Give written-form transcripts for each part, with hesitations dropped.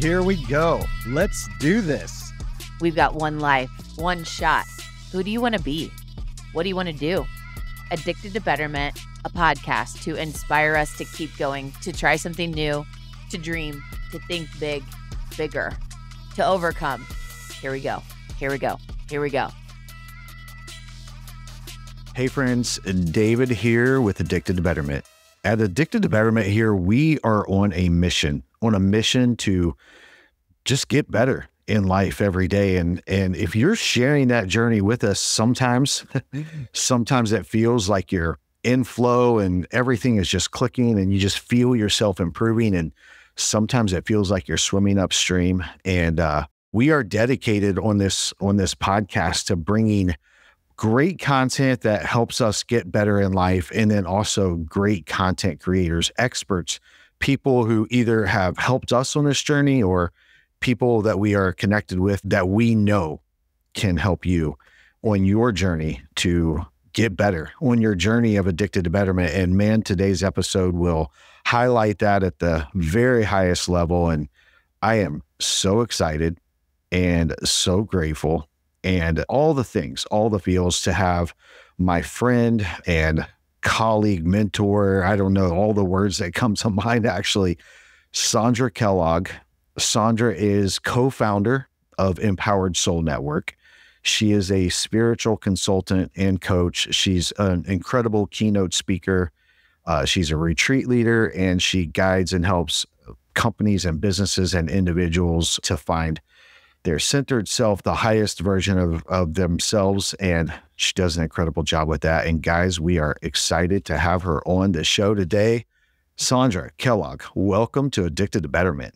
Here we go. Let's do this. We've got one life, one shot. Who do you want to be? What do you want to do? Addicted to Betterment, a podcast to inspire us to keep going, to try something new, to dream, to think big, bigger, to overcome. Here we go. Here we go. Here we go. Hey friends, David here with Addicted to Betterment. At Addicted to Betterment here, we are on a mission to just get better in life every day. And if you're sharing that journey with us, sometimes it feels like you're in flow and everything is just clicking and you just feel yourself improving. And sometimes it feels like you're swimming upstream. And we are dedicated on this podcast to bringing great content that helps us get better in life. And then also great content creators, experts, people who either have helped us on this journey or people that we are connected with that we know can help you on your journey to get better, on your journey of Addicted to Betterment. And man, today's episode will highlight that at the very highest level. And I am so excited and so grateful and all the things, all the feels to have my friend and colleague, mentor, I don't know, all the words that come to mind actually, Sondra Kellogg. Sandra is co-founder of Empowered Soul Network. She is a spiritual consultant and coach. She's an incredible keynote speaker. She's a retreat leader, and she guides and helps companies and businesses and individuals to find their centered self, the highest version of themselves. And she does an incredible job with that. And guys, we are excited to have her on the show today. Sondra Kellogg, welcome to Addicted to Betterment.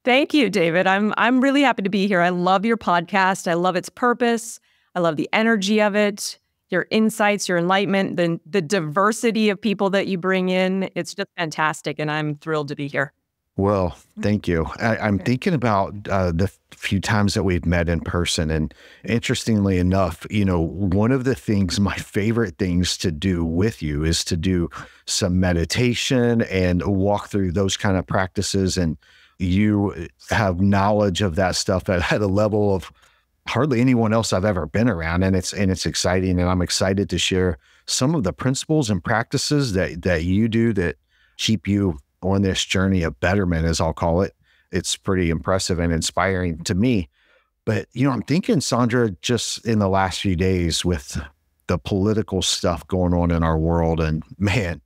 Thank you, David. I'm really happy to be here. I love your podcast. I love its purpose. I love the energy of it, your insights, your enlightenment, the diversity of people that you bring in. It's just fantastic. And I'm thrilled to be here. Well, thank you. I'm thinking about the few times that we've met in person. And interestingly enough, one of the things, my favorite things to do with you is to do some meditation and walk through those kind of practices. And you have knowledge of that stuff at a level of hardly anyone else I've ever been around. And it's exciting. And I'm excited to share some of the principles and practices that you do that keep you on this journey of betterment, as I'll call it. It's pretty impressive and inspiring to me. But, I'm thinking, Sondra, just in the last few days with the political stuff going on in our world, and man,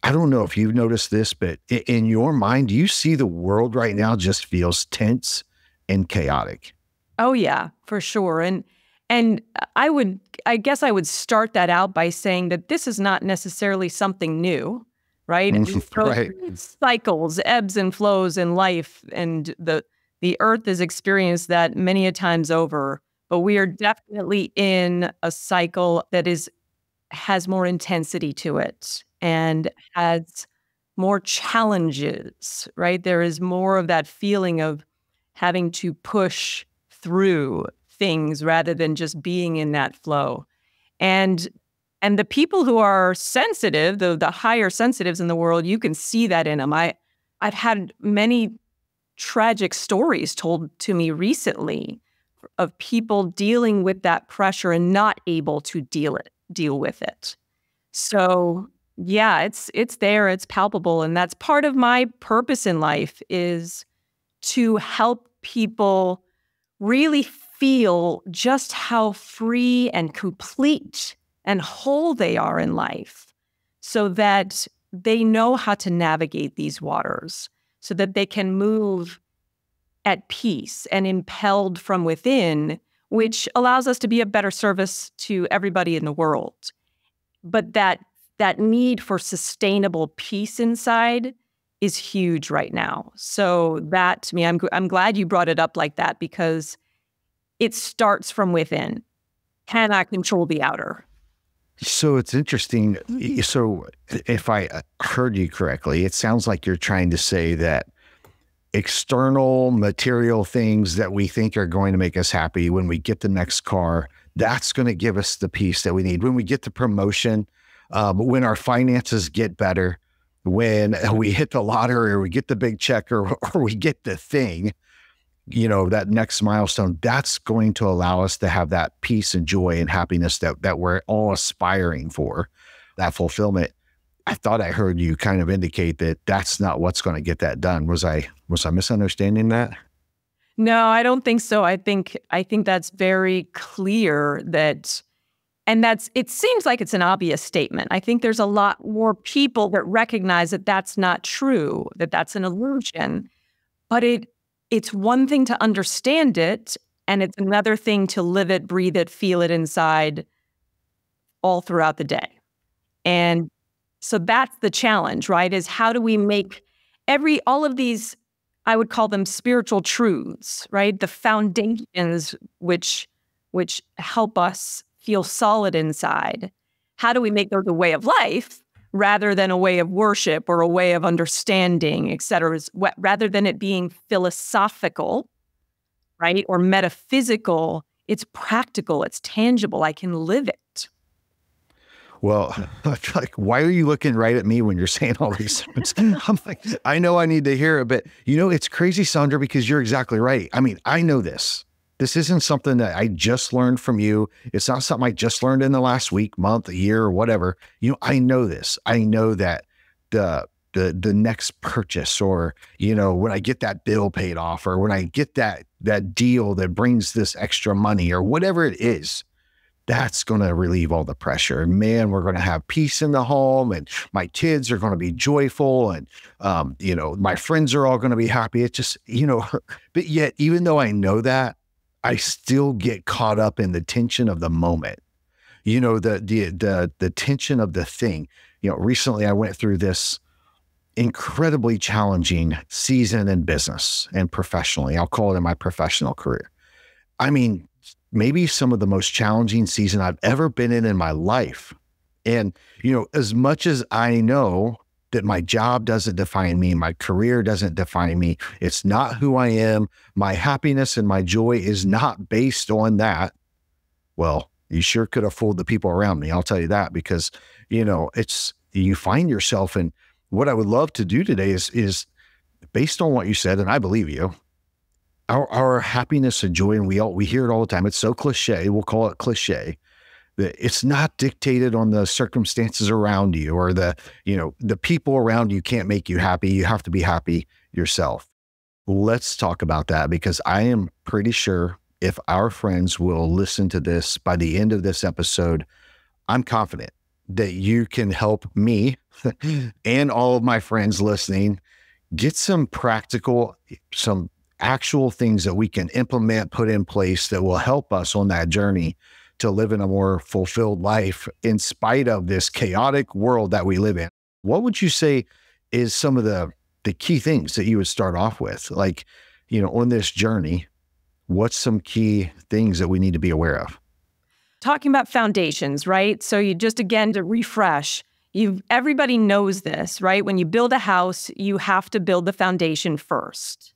I don't know if you've noticed this, but in your mind, do you see the world right now just feels tense and chaotic? Oh yeah, for sure. And I guess I would start that out by saying that this is not necessarily something new. Right? Right. Cycles, ebbs and flows in life, and the earth has experienced that many a times over. But we are definitely in a cycle that has more intensity to it and has more challenges, right? There is more of that feeling of having to push through things rather than just being in that flow. And the people who are sensitive, the higher sensitives in the world, you can see that in them. I've had many tragic stories told to me recently of people dealing with that pressure and not able to deal with it. So yeah, it's there, it's palpable. And that's part of my purpose in life, is to help people really feel just how free and complete and whole they are in life, so that they know how to navigate these waters, so that they can move at peace and impelled from within, which allows us to be a better service to everybody in the world. But that need for sustainable peace inside is huge right now. So that, to me, I'm glad you brought it up like that, because it starts from within. Cannot control the outer. So it's interesting. So if I heard you correctly, it sounds like you're trying to say that external material things that we think are going to make us happy, when we get the next car, that's going to give us the peace that we need. When we get the promotion, when our finances get better, when we hit the lottery or we get the big check or we get the thing, that next milestone, that's going to allow us to have that peace and joy and happiness that we're all aspiring for, that fulfillment. I thought I heard you kind of indicate that that's not what's going to get that done. Was I misunderstanding that? No, I don't think so. I think that's very clear it seems like it's an obvious statement. I think there's a lot more people that recognize that that's not true, that that's an illusion. But it's one thing to understand it, and it's another thing to live it, breathe it, feel it inside all throughout the day. And so that's the challenge, right? Is how do we make all of these, I would call them spiritual truths, right? The foundations which help us feel solid inside. How do we make those a way of life rather than a way of worship or a way of understanding, et cetera, rather than it being philosophical, right? Or metaphysical, it's practical, it's tangible, I can live it. Well, like, why are you looking right at me when you're saying all these things? I'm like, I know I need to hear it, but it's crazy, Sandra, because you're exactly right. I mean, I know this. This isn't something that I just learned from you. It's not something I just learned in the last week, month, a year, or whatever. I know this. I know that the next purchase, or, when I get that bill paid off, or when I get that deal that brings this extra money, or whatever it is, that's going to relieve all the pressure. And man, we're going to have peace in the home, and my kids are going to be joyful, and, my friends are all going to be happy. It's just, but yet, even though I know that, I still get caught up in the tension of the moment, the tension of the thing. Recently I went through this incredibly challenging season in business and professionally. I'll call it in my professional career. I mean, maybe some of the most challenging season I've ever been in my life. And, as much as I know that my job doesn't define me, my career doesn't define me, it's not who I am, my happiness and my joy is not based on that. Well, you sure could have fooled the people around me. I'll tell you that, because, you find yourself in what I would love to do today is based on what you said. And I believe you, our happiness and joy, and we hear it all the time. It's so cliche. We'll call it cliche. It's not dictated on the circumstances around you, or the people around you can't make you happy. You have to be happy yourself. Let's talk about that, because I am pretty sure if our friends will listen to this by the end of this episode, I'm confident that you can help me and all of my friends listening get some actual things that we can implement, put in place that will help us on that journey to live in a more fulfilled life in spite of this chaotic world that we live in. What would you say is some of the key things that you would start off with? Like, on this journey, what's some key things that we need to be aware of? Talking about foundations, right? So you just, again, to refresh, everybody knows this, right? When you build a house, you have to build the foundation first.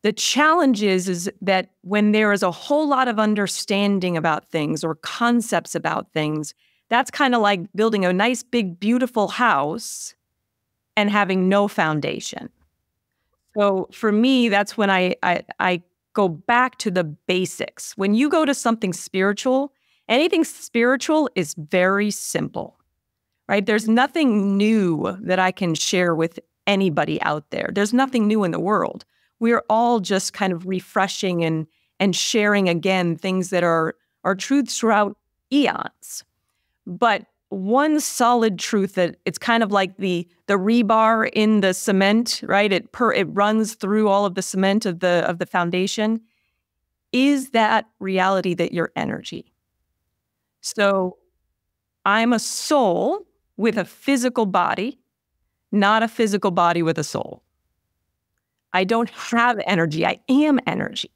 The challenge is that when there is a whole lot of understanding about things or concepts about things, that's kind of like building a nice, big, beautiful house and having no foundation. So for me, that's when I go back to the basics. When you go to something spiritual, anything spiritual is very simple, right? There's nothing new that I can share with anybody out there. There's nothing new in the world. We're all just kind of refreshing and sharing again things that are truths throughout eons. But one solid truth that it's kind of like the rebar in the cement, right? It runs through all of the cement of the foundation, is that reality that you're energy. So I'm a soul with a physical body, not a physical body with a soul. I don't have energy. I am energy,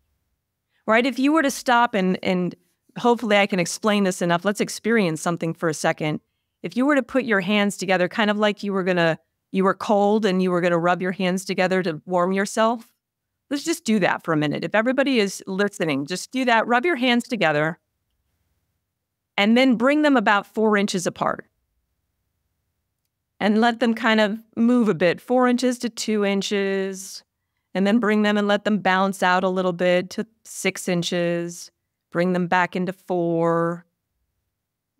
right? If you were to stop and hopefully I can explain this enough. Let's experience something for a second. If you were to put your hands together, kind of like you were cold and you were going to rub your hands together to warm yourself. Let's just do that for a minute. If everybody is listening, just do that. Rub your hands together and then bring them about 4 inches apart. and let them kind of move a bit, 4 inches to 2 inches, and then bring them and let them bounce out a little bit to 6 inches, bring them back into 4,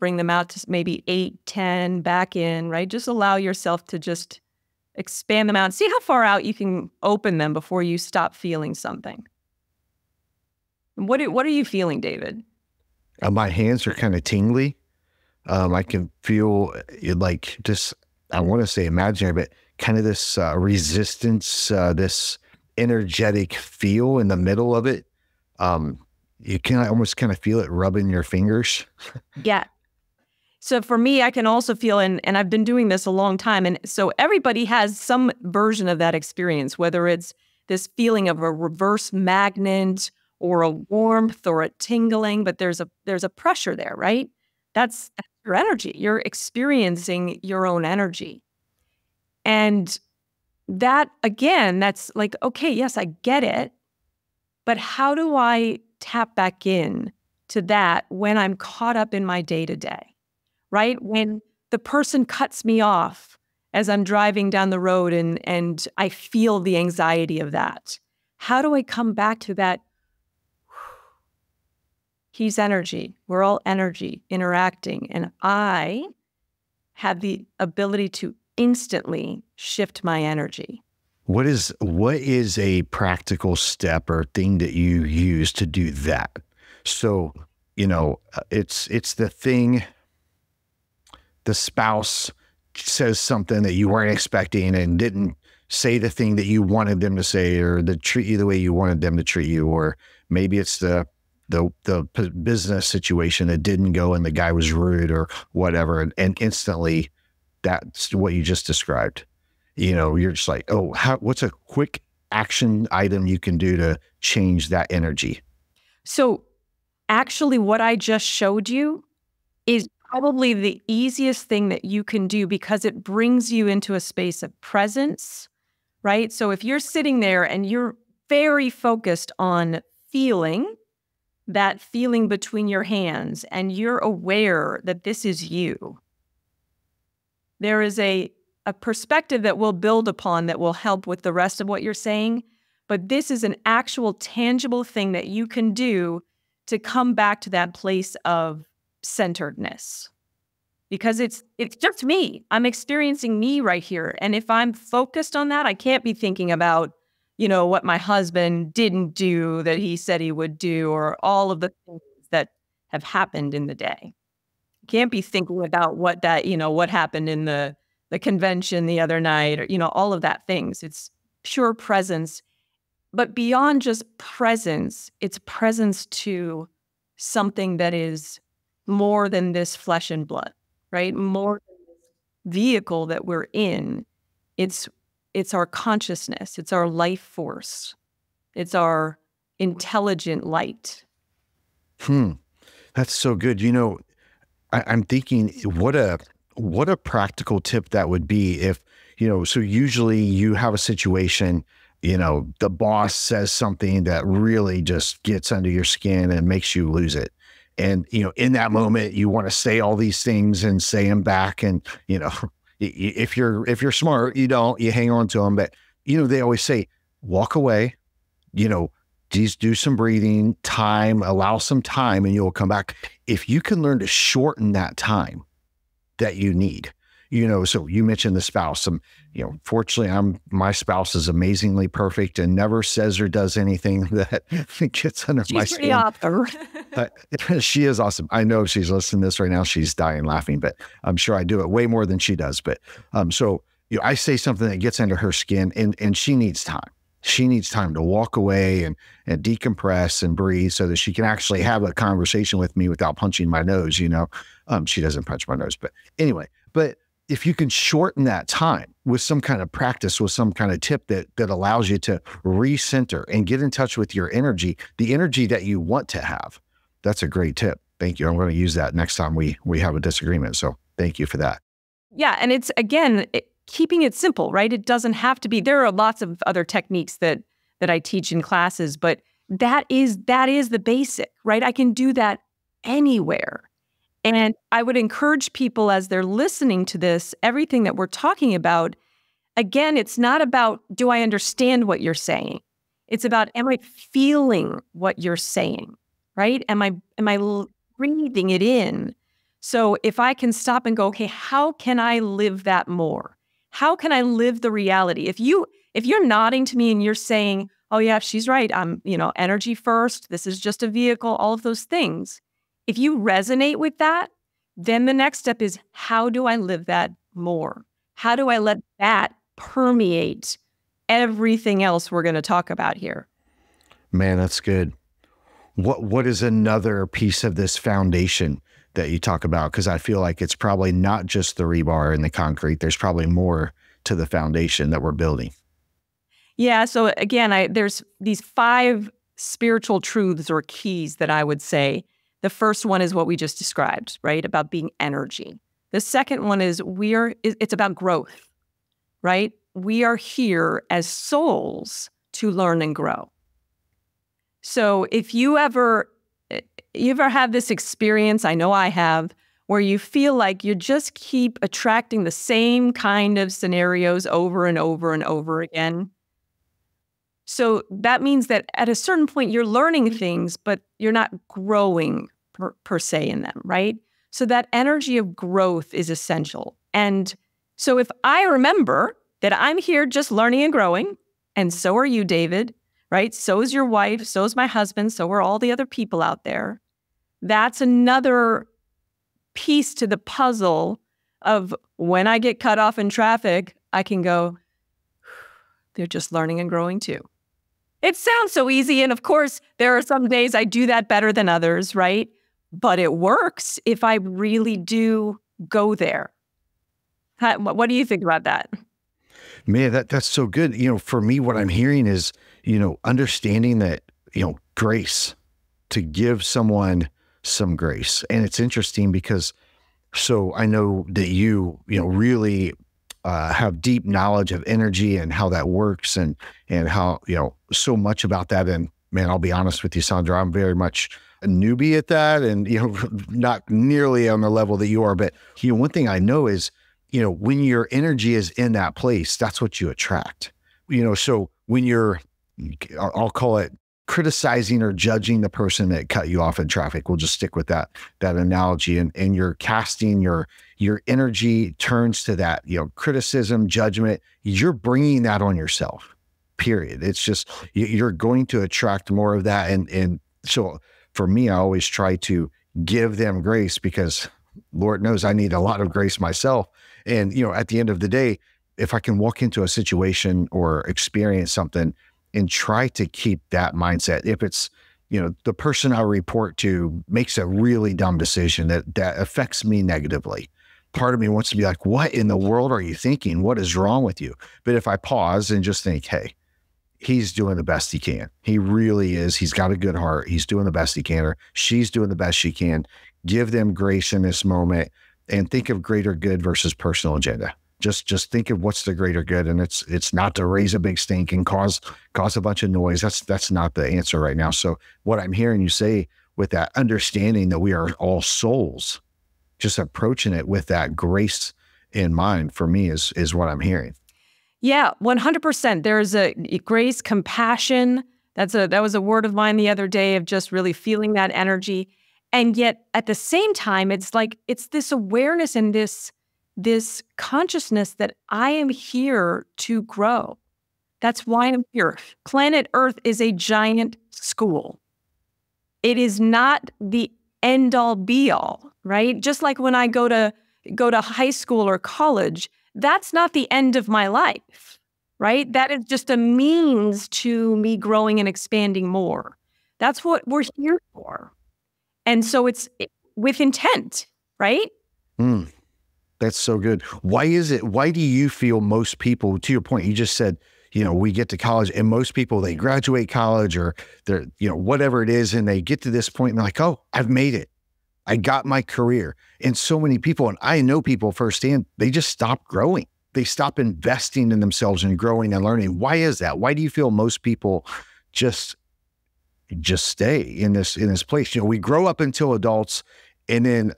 bring them out to maybe 8, 10, back in, right? Just allow yourself to just expand them out. See how far out you can open them before you stop feeling something. What are you feeling, David? My hands are kind of tingly. I can feel it like just, I want to say imaginary, but kind of this resistance, this energetic feel in the middle of it. You can almost kind of feel it rubbing your fingers. Yeah. So for me, I can also feel, and I've been doing this a long time, and so everybody has some version of that experience, whether it's this feeling of a reverse magnet or a warmth or a tingling, but there's a pressure there, right? That's your energy. You're experiencing your own energy. And that, again, that's like, okay, yes, I get it, but how do I tap back in to that when I'm caught up in my day-to-day? Right? When the person cuts me off as I'm driving down the road and I feel the anxiety of that. How do I come back to that? He's energy. We're all energy interacting. And I have the ability to instantly shift my energy. What is a practical step or thing that you use to do that? So, it's the thing. The spouse says something that you weren't expecting and didn't say the thing that you wanted them to say, or they treat you the way you wanted them to treat you, or maybe it's the business situation that didn't go and the guy was rude or whatever, and instantly that's what you just described. You're just like, oh, what's a quick action item you can do to change that energy? So actually what I just showed you is probably the easiest thing that you can do because it brings you into a space of presence, right? So if you're sitting there and you're very focused on feeling that feeling between your hands and you're aware that this is you, there is a perspective that we'll build upon that will help with the rest of what you're saying. But this is an actual tangible thing that you can do to come back to that place of centeredness, because it's just me. I'm experiencing me right here. And if I'm focused on that, I can't be thinking about, what my husband didn't do that he said he would do, or all of the things that have happened in the day. Can't be thinking about what happened in the convention the other night, or, all of that things. It's pure presence. But beyond just presence, it's presence to something that is more than this flesh and blood, right? More than this vehicle that we're in. It's our consciousness. It's our life force. It's our intelligent light. That's so good. I'm thinking what a practical tip that would be if, so usually you have a situation, the boss says something that really just gets under your skin and makes you lose it. And, in that moment, you want to say all these things and say them back. And, if you're smart, you hang on to them. But, they always say, walk away, just do some breathing, allow some time, and you'll come back. If you can learn to shorten that time that you need, so you mentioned the spouse. Fortunately, my spouse is amazingly perfect and never says or does anything that gets under my skin. She is awesome. I know if she's listening to this right now, she's dying laughing, but I'm sure I do it way more than she does. But I say something that gets under her skin, and she needs time. She needs time to walk away and decompress and breathe so that she can actually have a conversation with me without punching my nose. She doesn't punch my nose, but anyway. But if you can shorten that time with some kind of practice, with some kind of tip that allows you to recenter and get in touch with your energy, the energy that you want to have, that's a great tip. Thank you. I'm going to use that next time we have a disagreement. So thank you for that. Yeah. And it's, again, keeping it simple, right? It doesn't have to be. There are lots of other techniques that I teach in classes, but that is the basic, right? I can do that anywhere. And I would encourage people as they're listening to this, everything that we're talking about, again, it's not about, do I understand what you're saying? It's about, am I feeling what you're saying, right? Am I breathing it in? So if I can stop and go, okay, how can I live that more? How can I live the reality? If you're nodding to me and you're saying, oh yeah, she's right. I'm, energy first. This is just a vehicle, all of those things. If you resonate with that, then the next step is, how do I live that more? How do I let that permeate everything else we're going to talk about here? Man, that's good. What is another piece of this foundation that you talk about? Because I feel like it's probably not just the rebar and the concrete. There's probably more to the foundation that we're building. Yeah. So again, there's these 5 spiritual truths or keys that I would say. The first one is what we just described, right? About being energy. The second one is it's about growth, right? We are here as souls to learn and grow. So if you ever have this experience, I know I have, where you feel like you just keep attracting the same kind of scenarios over and over and over again. So that means that at a certain point, you're learning things, but you're not growing per se in them, right? So that energy of growth is essential. And so if I remember that I'm here just learning and growing, and so are you, David, right? So is your wife, so is my husband, so are all the other people out there. That's another piece to the puzzle of when I get cut off in traffic, I can go, they're just learning and growing too. It sounds so easy. And of course, there are some days I do that better than others, right? But it works if I really do go there. What do you think about that? Man, that's so good. For me, what I'm hearing is, understanding that, grace, to give someone some grace. And it's interesting because, so I know that really have deep knowledge of energy and how that works and how, so much about that. And man, I'll be honest with you, Sandra, I'm very much a newbie at that and, not nearly on the level that you are. But, one thing I know is, when your energy is in that place, that's what you attract. So when you're, I'll call it criticizing or judging the person that cut you off in traffic, we'll just stick with that analogy, and you're casting your energy turns to that, criticism, judgment, you're bringing that on yourself, period. It's just, you're going to attract more of that. And so for me, I always try to give them grace because Lord knows I need a lot of grace myself. And, at the end of the day, if I can walk into a situation or experience something and try to keep that mindset, if it's, the person I report to makes a really dumb decision that affects me negatively, part of me wants to be like, what in the world are you thinking? What is wrong with you? But if I pause and just think, hey, he's doing the best he can. He really is. He's got a good heart. He's doing the best he can, or she's doing the best she can. Give them grace in this moment and think of greater good versus personal agenda. Just think of what's the greater good. And it's not to raise a big stink and cause a bunch of noise. That's not the answer right now. So what I'm hearing you say with that understanding that we are all souls, just approaching it with that grace in mind, for me is what I'm hearing. Yeah, 100%. There's a grace, compassion. That was a word of mine the other day of just really feeling that energy. And yet at the same time, it's this awareness and this consciousness that I am here to grow. That's why I'm here. Planet Earth is a giant school. It is not the end all be all, right? Just like when I go to high school or college, that's not the end of my life, right? That is just a means to me growing and expanding more. That's what we're here for. And so it's with intent, right? That's so good. Why do you feel most people, to your point, you just said, we get to college and most people, they graduate college or they're, whatever it is, and they get to this point and they're like, oh, I've made it. I got my career. And so many people, and I know people firsthand, they just stop growing. They stop investing in themselves and growing and learning. Why is that? Why do you feel most people just stay in this place? We grow up until adults, and then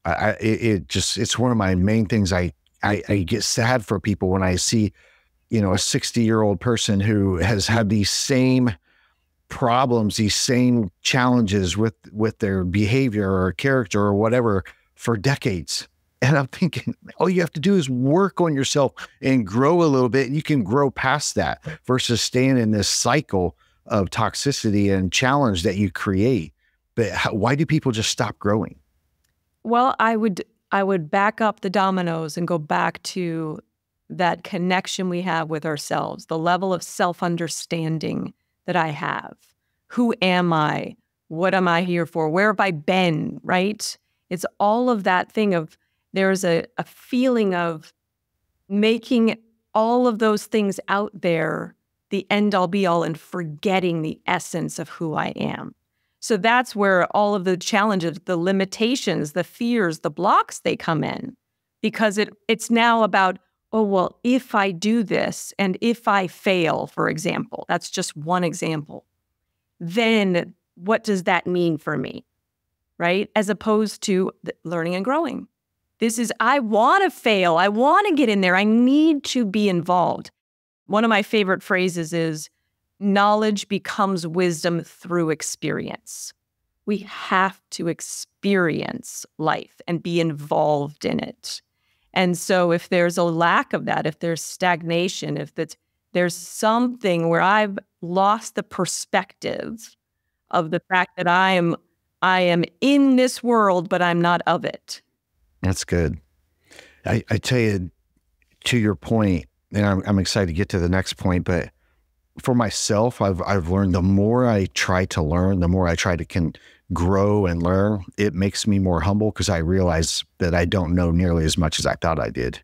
It's one of my main things. I get sad for people when I see, a 60-year-old person who has had these same problems, these same challenges with their behavior or character or whatever for decades. And I'm thinking, all you have to do is work on yourself and grow a little bit, and you can grow past that versus staying in this cycle of toxicity and challenge that you create. But why do people just stop growing? Well, I would back up the dominoes and go back to that connection we have with ourselves, the level of self-understanding that I have. Who am I? What am I here for? Where have I been, right? It's all of that thing of there's a feeling of making all of those things out there the end-all be-all and forgetting the essence of who I am. So that's where all of the challenges, the limitations, the fears, the blocks, they come in, because it's now about, oh, well, if I do this and if I fail, for example, that's just one example, then what does that mean for me, right? As opposed to learning and growing. This is, I want to fail. I want to get in there. I need to be involved. One of my favorite phrases is, knowledge becomes wisdom through experience. We have to experience life and be involved in it. And so if there's a lack of that, if there's stagnation, if there's something where I've lost the perspective of the fact that I am in this world, but I'm not of it. That's good. I tell you, to your point, and I'm excited to get to the next point, but for myself, I've learned the more I try to learn, the more I try to grow and learn, it makes me more humble because I realize that I don't know nearly as much as I thought I did.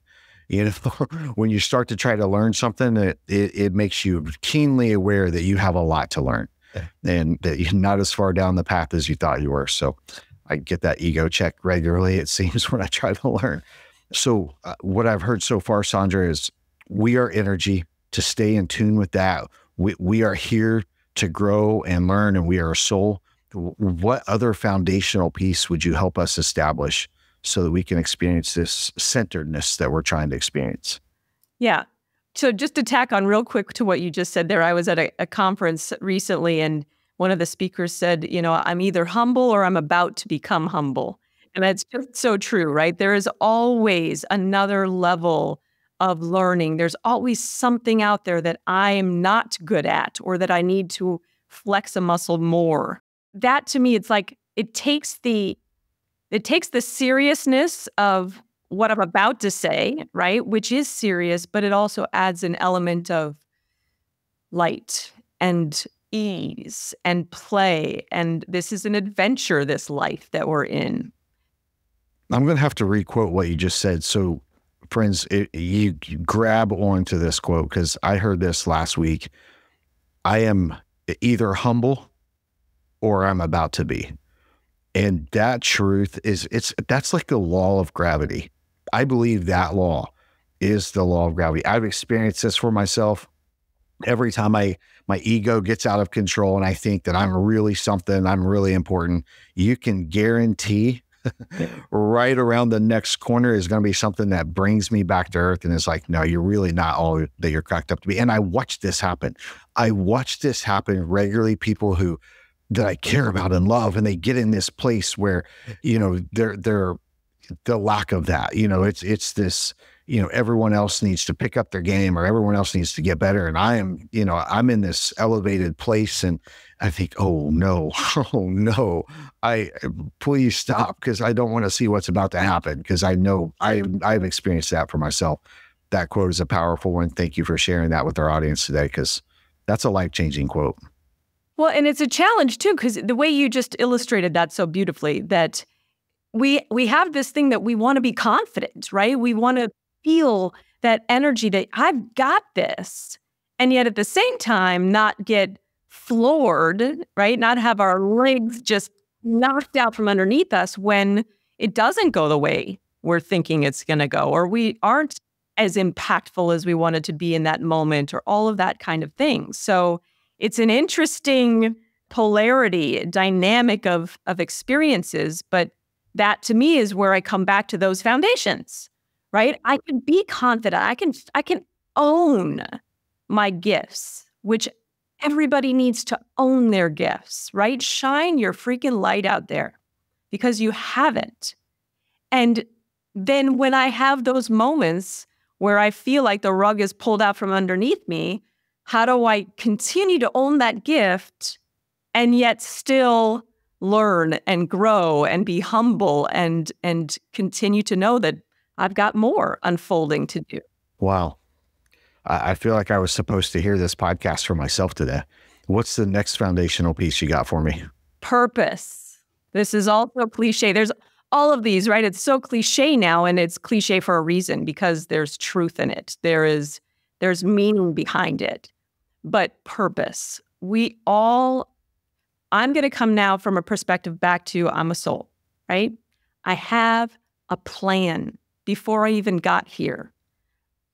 When you start to try to learn something, it makes you keenly aware that you have a lot to learn and that you're not as far down the path as you thought you were. So I get that ego check regularly, it seems, when I try to learn. So what I've heard so far, Sandra, is we are energy. To stay in tune with that. We are here to grow and learn, and we are a soul. What other foundational piece would you help us establish so that we can experience this centeredness that we're trying to experience? Yeah. So just to tack on real quick to what you just said there, I was at a conference recently, and one of the speakers said, I'm either humble or I'm about to become humble. And that's just so true, right? There is always another level of learning. There's always something out there that I am not good at or that I need to flex a muscle more. That to me, it's like it takes the seriousness of what I'm about to say, right? Which is serious, but it also adds an element of light and ease and play. And this is an adventure, this life that we're in. I'm going to have to re-quote what you just said. So friends, you grab onto this quote because I heard this last week. I am either humble or I'm about to be. And that truth that's like the law of gravity. I believe that law is the law of gravity. I've experienced this for myself. Every time my ego gets out of control and I think that I'm really something, I'm really important, you can guarantee right around the next corner is going to be something that brings me back to earth and is like, no, you're really not all that you're cracked up to be. And I watch this happen. I watch this happen regularly. People that I care about and love, and they get in this place where, they're the lack of that, it's this, everyone else needs to pick up their game or everyone else needs to get better. And I'm in this elevated place and I think, oh no, please stop, because I don't want to see what's about to happen, because I know I've experienced that for myself. That quote is a powerful one. Thank you for sharing that with our audience today, because that's a life-changing quote. Well, and it's a challenge too, because the way you just illustrated that so beautifully, that we have this thing that we want to be confident, right? We want to feel that energy that I've got this, and yet at the same time not get floored, right? Not have our legs just knocked out from underneath us when it doesn't go the way we're thinking it's going to go, or we aren't as impactful as we wanted to be in that moment, or all of that kind of thing. So it's an interesting polarity, dynamic of experiences, but that to me is where I come back to those foundations, right? I can be confident. I can own my gifts, which everybody needs to own their gifts, right? Shine your freaking light out there because you have it. And then when I have those moments where I feel like the rug is pulled out from underneath me, how do I continue to own that gift and yet still learn and grow and be humble and continue to know that I've got more unfolding to do? Wow. I feel like I was supposed to hear this podcast for myself today. What's the next foundational piece you got for me? Purpose. This is also cliche. There's all of these, right? It's so cliche now, and it's cliche for a reason because there's truth in it. There's meaning behind it. But purpose. I'm going to come now from a perspective back to I'm a soul, right? I have a plan before I even got here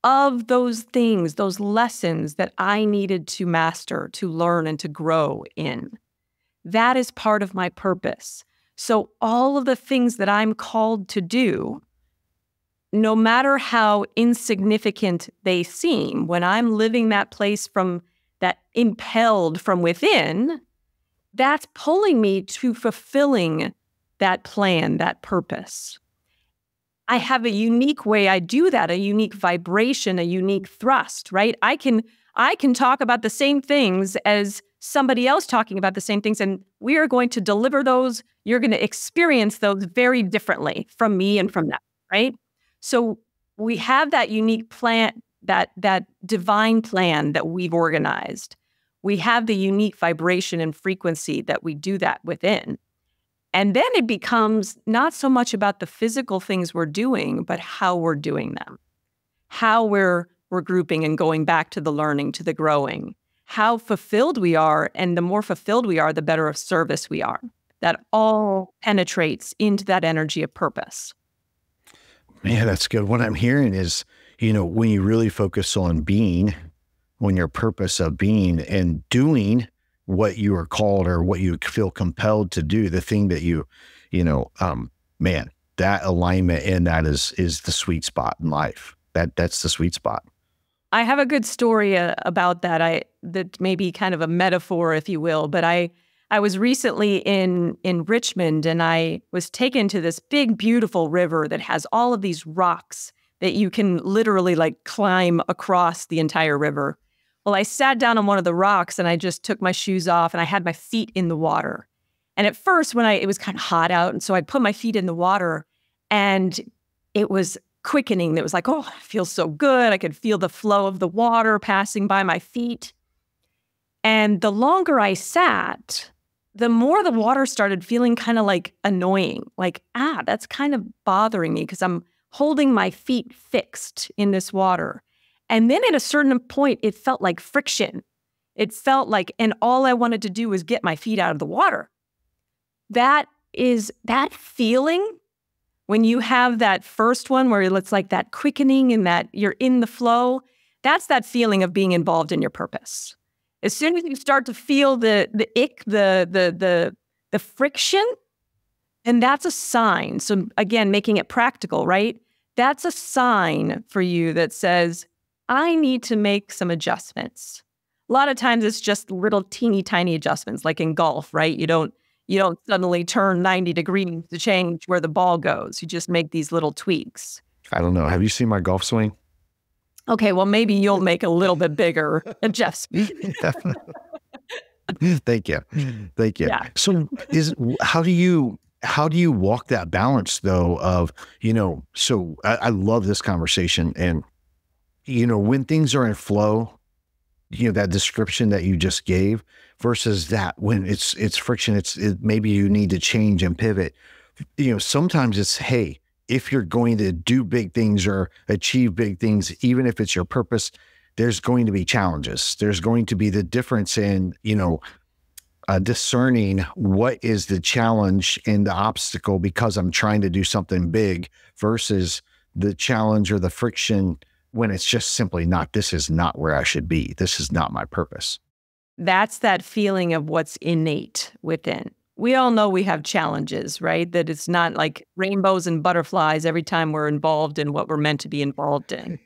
of those things, those lessons that I needed to master, to learn, and to grow in. That is part of my purpose. So all of the things that I'm called to do, no matter how insignificant they seem, when I'm living that place from that impelled from within, that's pulling me to fulfilling that plan, that purpose. I have a unique way I do that, a unique vibration, a unique thrust, right? I can talk about the same things as somebody else talking about the same things, and we are going to deliver those. You're going to experience those very differently from me and from them, right? So we have that unique plan, that divine plan that we've organized. We have the unique vibration and frequency that we do that within. And then it becomes not so much about the physical things we're doing, but how we're doing them, how we're grouping and going back to the learning, to the growing, how fulfilled we are. And the more fulfilled we are, the better of service we are. That all penetrates into that energy of purpose. Man, that's good. What I'm hearing is, when you really focus on being, when your purpose of being and doing what you are called or what you feel compelled to do, the thing that man, that alignment in that is the sweet spot in life. That's the sweet spot. I have a good story about that. That may be kind of a metaphor, if you will, but I was recently in Richmond, and I was taken to this big, beautiful river that has all of these rocks that you can literally climb across the entire river. Well, I sat down on one of the rocks and I just took my shoes off and I had my feet in the water. And at first it was kind of hot out. And so I put my feet in the water and it was quickening. It was like, oh, it feels so good. I could feel the flow of the water passing by my feet. And the longer I sat, the more the water started feeling kind of annoying. That's kind of bothering me because I'm holding my feet fixed in this water. And then at a certain point, it felt like friction. It felt and all I wanted to do was get my feet out of the water. That feeling, when you have that first one where it's like that quickening and that you're in the flow, that's that feeling of being involved in your purpose. As soon as you start to feel the ick, the friction, and that's a sign. So again, making it practical, right? That's a sign for you that says, I need to make some adjustments. A lot of times it's just little teeny tiny adjustments, like in golf, right? You don't suddenly turn 90 degrees to change where the ball goes. You just make these little tweaks. I don't know. Have you seen my golf swing? Okay, well, maybe you'll make a little bit bigger adjustment. Thank you. Yeah. So how do you walk that balance though of, so I love this conversation, and when things are in flow, that description that you just gave versus that when it's friction, maybe you need to change and pivot. Sometimes it's, hey, if you're going to do big things or achieve big things, even if it's your purpose, there's going to be challenges. There's going to be the difference in, discerning what is the challenge and the obstacle because I'm trying to do something big versus the challenge or the friction when it's just simply not, this is not where I should be. This is not my purpose. That's that feeling of what's innate within, we all know we have challenges, right? That it's not like rainbows and butterflies every time we're involved in what we're meant to be involved in.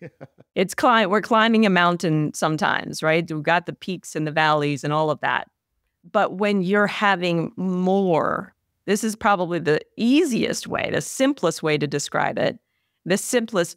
We're climbing a mountain sometimes, right? We've got the peaks and the valleys and all of that. But when you're having more, this is probably the easiest way, the simplest way to describe it, the simplest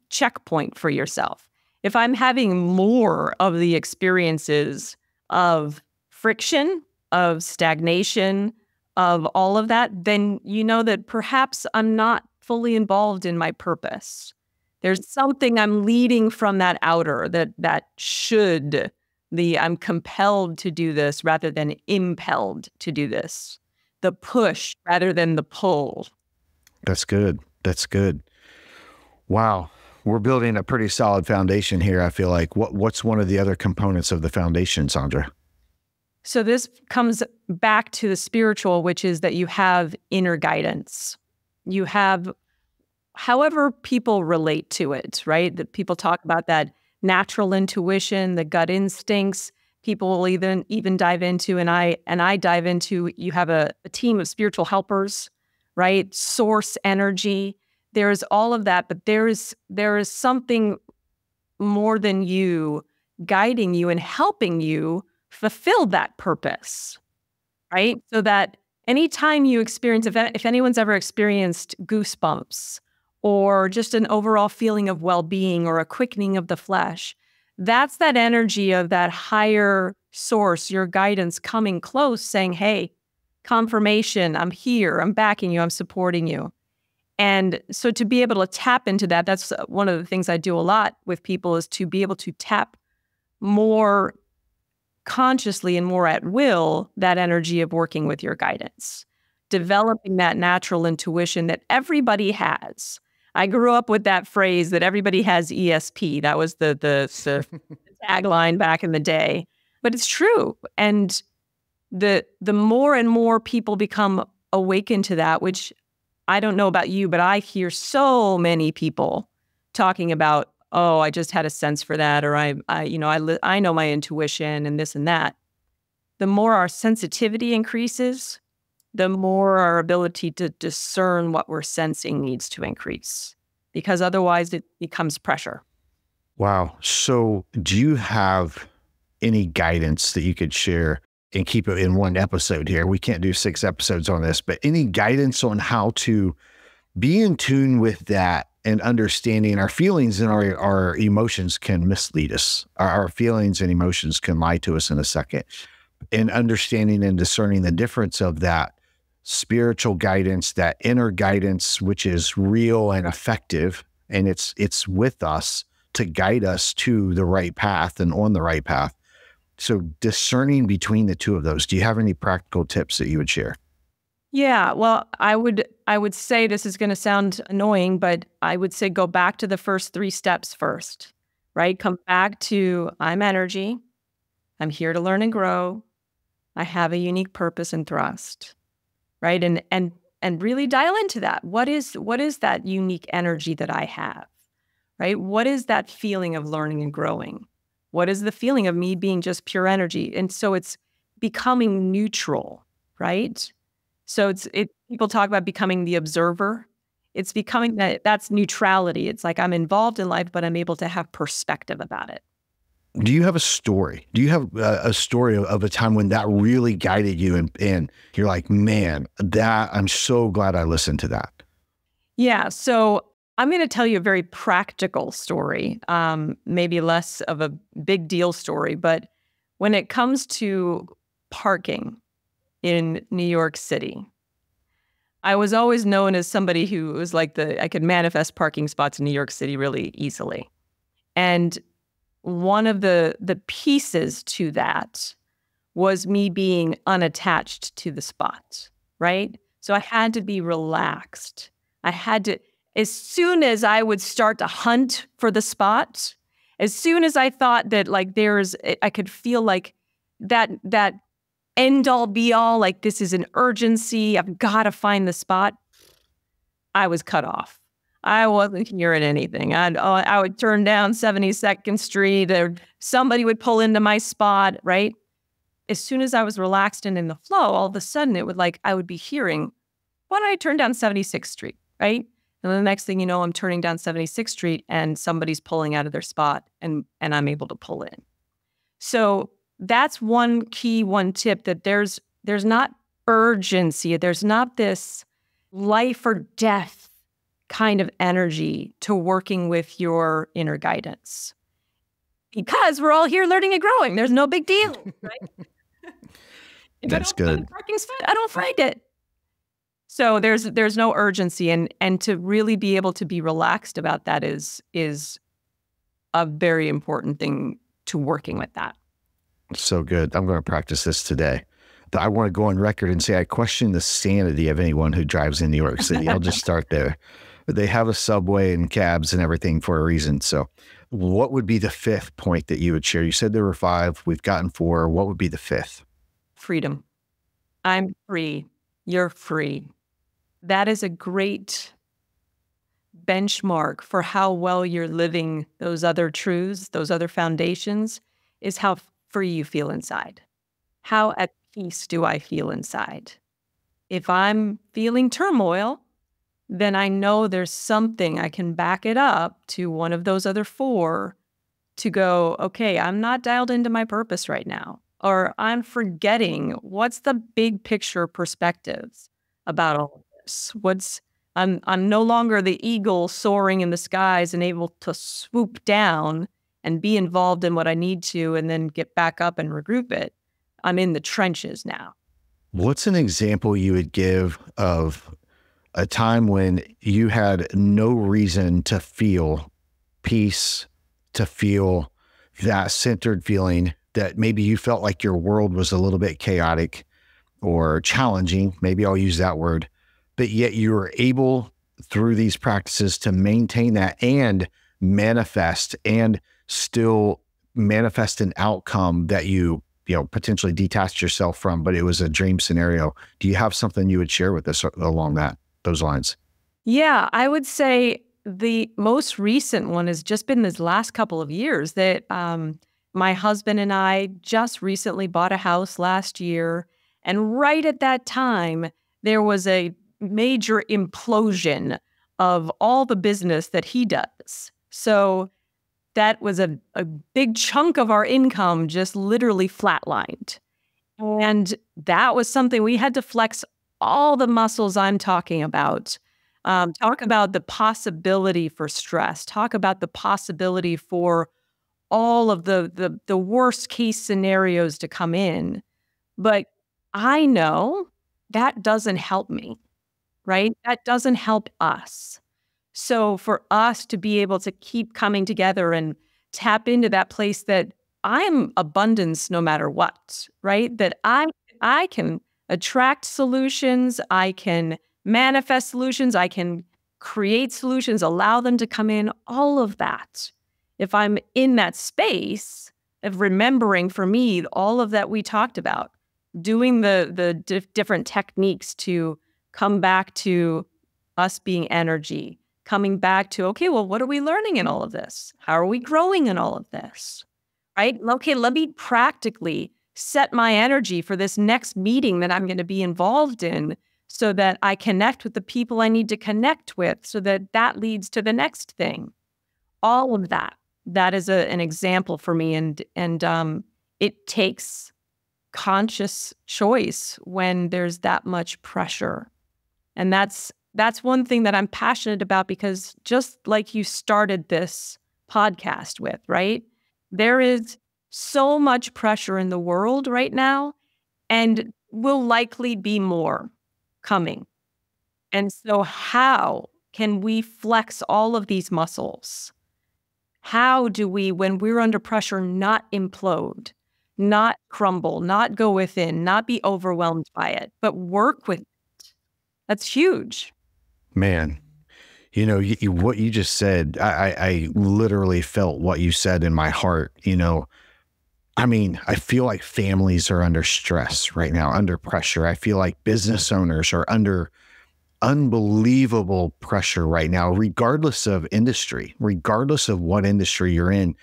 checkpoint for yourself. If I'm having more of the experiences of friction, of stagnation, of all of that, then you know that perhaps I'm not fully involved in my purpose. There's something I'm leading from that outer that should, I'm compelled to do this rather than impelled to do this. The push rather than the pull. That's good. That's good. Wow. We're building a pretty solid foundation here, I feel like. What's one of the other components of the foundation, Sandra? So this comes back to the spiritual, which is that you have inner guidance. You have, however people relate to it, right? That people talk about that natural intuition, the gut instincts. People will even dive into, and I dive into, you have a team of spiritual helpers, right? Source energy. There's all of that, but there is something more than you guiding you and helping you fulfill that purpose, right? So that anytime you experience, if anyone's ever experienced goosebumps or just an overall feeling of well-being or a quickening of the flesh, that's that energy of that higher source, your guidance coming close saying, hey, confirmation, I'm here, I'm backing you, I'm supporting you. And so to be able to tap into that, that's one of the things I do a lot with people, is to be able to tap more consciously and more at will that energy of working with your guidance, developing that natural intuition that everybody has. I grew up with that phrase that everybody has ESP. That was the tagline back in the day. But it's true. And the more and more people become awakened to that, which I don't know about you, but I hear so many people talking about, oh, I just had a sense for that, or I know my intuition and this and that. The more our sensitivity increases, the more our ability to discern what we're sensing needs to increase, because otherwise it becomes pressure. Wow. So do you have any guidance that you could share and keep it in one episode here? We can't do 6 episodes on this, but any guidance on how to be in tune with that and understanding our feelings and our emotions can mislead us. Our feelings and emotions can lie to us in a second. And understanding and discerning the difference of that spiritual guidance, that inner guidance, which is real and effective, and it's with us to guide us to the right path and on the right path. So discerning between the two of those, do you have any practical tips that you would share? Yeah, well, I would say, this is going to sound annoying, but I would say go back to the first 3 steps first, right? Come back to, I'm energy. I'm here to learn and grow. I have a unique purpose and thrust, right? And really dial into that. What is that unique energy that I have, right? What is that feeling of learning and growing? What is the feeling of me being just pure energy? And so it's becoming neutral, right? So people talk about becoming the observer. It's becoming that's neutrality. It's like I'm involved in life, but I'm able to have perspective about it. Do you have a story? Do you have a story of a time when that really guided you and you're like, man, I'm so glad I listened to that? Yeah. So I'm going to tell you a very practical story, maybe less of a big deal story, but when it comes to parking in New York City, I was always known as somebody who was like I could manifest parking spots in New York City really easily. And one of the pieces to that was me being unattached to the spot, right? So I had to be relaxed. I had to, as soon as I would start to hunt for the spot, as soon as I thought that like I could feel like that end all be all, like this is an urgency, I've got to find the spot, I was cut off. I wasn't hearing anything. I would turn down 72nd Street, or somebody would pull into my spot, right? as soon as I was relaxed and in the flow, all of a sudden it would I would be hearing, why don't I turn down 76th Street, right? And the next thing you know, I'm turning down 76th Street and somebody's pulling out of their spot and I'm able to pull in. So that's one tip, that there's not urgency. There's not this life or death kind of energy to working with your inner guidance. Because we're all here learning and growing. There's no big deal, right? That's good. Parking's fine. I don't find it. So there's no urgency, and to really be able to be relaxed about that is a very important thing to working with that. So good. I'm going to practice this today. I want to go on record and say I question the sanity of anyone who drives in New York City. I'll just start there. But they have a subway and cabs and everything for a reason. So what would be the fifth point that you would share? You said there were 5. We've gotten 4. What would be the fifth? Freedom. I'm free. You're free. That is a great benchmark for how well you're living those other truths, those other foundations, is how free you feel inside. How at peace do I feel inside? If I'm feeling turmoil, then I know there's something I can back it up to one of those other 4 to go, okay, I'm not dialed into my purpose right now, or I'm forgetting what's the big picture perspectives about all of this. I'm no longer the eagle soaring in the skies and able to swoop down and be involved in what I need to and then get back up and regroup it. I'm in the trenches now. What's an example you would give of a time when you had no reason to feel peace, to feel that centered feeling, that maybe you felt like your world was a little bit chaotic or challenging, maybe I'll use that word, but yet you were able through these practices to maintain that and manifest, and still manifest an outcome that you potentially detached yourself from, but it was a dream scenario. Do you have something you would share with us along those lines? Yeah, I would say the most recent one has just been this last couple of years that my husband and I just recently bought a house last year. And right at that time, there was a major implosion of all the business that he does. So that was a big chunk of our income just literally flatlined. And that was something we had to flex all the muscles I'm talking about. Talk about the possibility for stress. Talk about the possibility for all of the worst case scenarios to come in. But I know that doesn't help me, right? That doesn't help us. So for us to be able to keep coming together and tap into that place that I'm abundance no matter what, right? That I can attract solutions, I can manifest solutions, I can create solutions, allow them to come in, all of that. If I'm in that space of remembering, for me, all of that we talked about, doing the different techniques to come back to us being energy, coming back to, okay, well, what are we learning in all of this? How are we growing in all of this, right? Okay, let me practically set my energy for this next meeting that I'm going to be involved in so that I connect with the people I need to connect with so that that leads to the next thing. All of that. That is an example for me. And it takes conscious choice when there's that much pressure. And that's one thing that I'm passionate about, because just like you started this podcast with, right? There is so much pressure in the world right now, and will likely be more coming. And so how can we flex all of these muscles? How do we, when we're under pressure, not implode, not crumble, not go within, not be overwhelmed by it, but work with it? That's huge. Man, what you just said, I literally felt what you said in my heart. I feel like families are under stress right now, under pressure. I feel like business owners are under unbelievable pressure right now, regardless of industry, regardless of what industry you're in.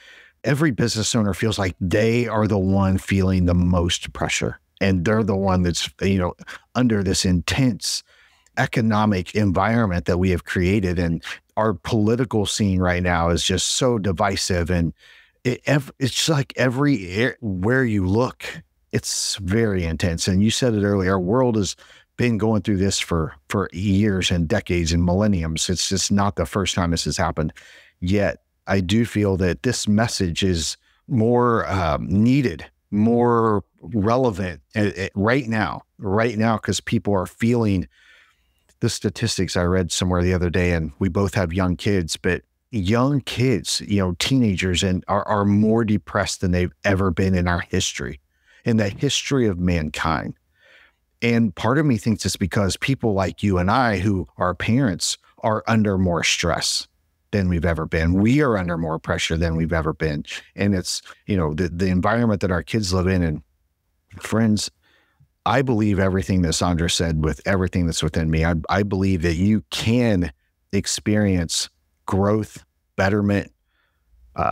every business owner feels like they are the one feeling the most pressure. And they're the one that's, under this intense economic environment that we have created. And our political scene right now is just so divisive. And it's like where you look, it's very intense. And you said it earlier, our world has been going through this for years and decades and millenniums. It's just not the first time this has happened. Yet I do feel that this message is more needed, more relevant right now, because people are feeling the statistics I read somewhere the other day, and we both have young kids, but young kids, teenagers, and are more depressed than they've ever been in our history, in the history of mankind. And part of me thinks it's because people like you and I, who are parents, are under more stress than we've ever been. We are under more pressure than we've ever been. And it's, the environment that our kids live in. And friends, I believe everything that Sandra said with everything that's within me. I believe that you can experience growth, betterment,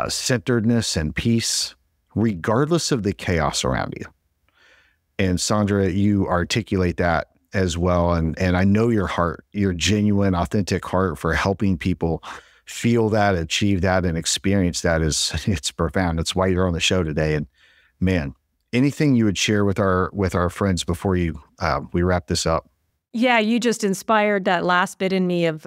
centeredness, and peace, regardless of the chaos around you. And Sandra, you articulate that as well. And I know your heart, your genuine, authentic heart for helping people feel that, achieve that, and experience that it's profound. That's why you're on the show today. And man, anything you would share with our friends before we wrap this up? Yeah, you just inspired that last bit in me of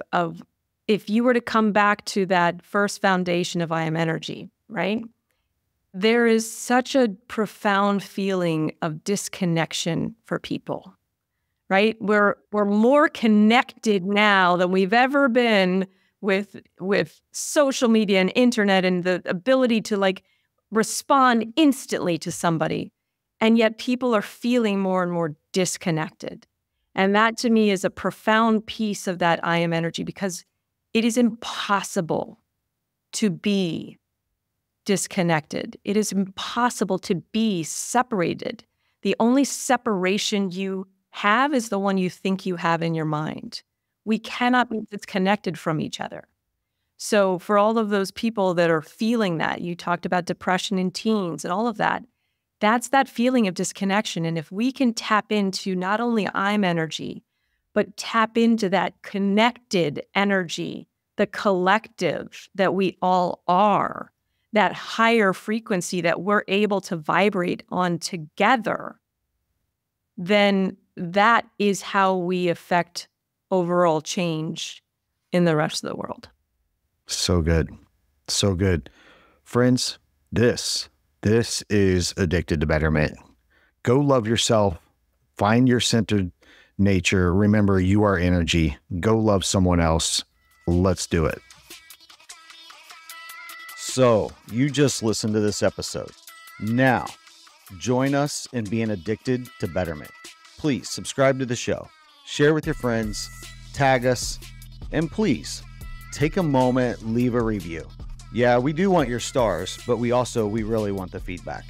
if you were to come back to that first foundation of I am energy, right? There is such a profound feeling of disconnection for people, right? We're more connected now than we've ever been with social media and internet and the ability to respond instantly to somebody. And yet people are feeling more and more disconnected. And that to me is a profound piece of that I am energy, because it is impossible to be disconnected. It is impossible to be separated. The only separation you have is the one you think you have in your mind. We cannot be disconnected from each other. So for all of those people that are feeling that, you talked about depression in teens and all of that, that's that feeling of disconnection. And if we can tap into not only I'm energy, but tap into that connected energy, the collective that we all are, that higher frequency that we're able to vibrate on together, then that is how we affect overall change in the rest of the world. So good. So good. Friends, this is Addicted to Betterment. Go love yourself. Find your centered nature. Remember, you are energy. Go love someone else. Let's do it. So you just listened to this episode. Now, join us in being addicted to betterment. Please subscribe to the show, share with your friends, tag us, and please take a moment, leave a review. Yeah, we do want your stars, but we really want the feedback.